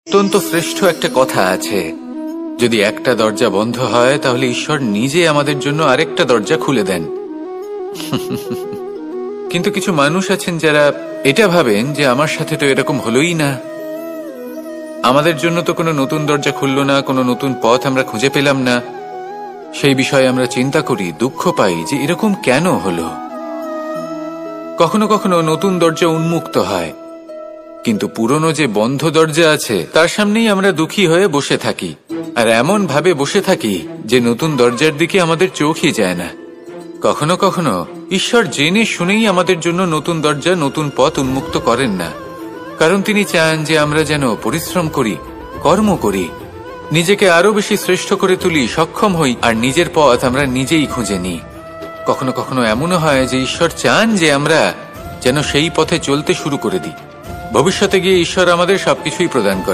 অত্যন্ত শ্রেষ্ঠ একটা কথা আছে, যদি একটা দরজা বন্ধ হয় তাহলে ঈশ্বর নিজে আমাদের জন্য আরেকটা দরজা খুলে দেন। কিন্তু কিছু মানুষ আছেন যারা এটা ভাবেন যে আমার সাথে তো এরকম হলোই না, আমাদের জন্য তো কোনো নতুন দরজা খুলল না, কোনো নতুন পথ আমরা খুঁজে পেলাম না। সেই বিষয়ে আমরা চিন্তা করি, দুঃখ পাই যে এরকম কেন হলো। কখনো কখনো নতুন দরজা উন্মুক্ত হয়, কিন্তু পুরনো যে বন্ধ দরজা আছে তার সামনেই আমরা দুঃখী হয়ে বসে থাকি, আর এমন ভাবে বসে থাকি যে নতুন দরজার দিকে আমাদের চোখই যায় না। কখনো কখনো ঈশ্বর জেনে শুনেই আমাদের জন্য নতুন দরজা, নতুন পথ উন্মুক্ত করেন না, কারণ তিনি চান যে আমরা যেন পরিশ্রম করি, কর্ম করি, নিজেকে আরো বেশি শ্রেষ্ঠ করে তুলি, সক্ষম হই, আর নিজের পথ আমরা নিজেই খুঁজে নিই। কখনো কখনো এমনও হয় যে ঈশ্বর চান যে আমরা যেন সেই পথে চলতে শুরু করে দিই। ভবিষ্যতে গিয়ে ঈশ্বর আমাদের সবকিছুই প্রদান করেন।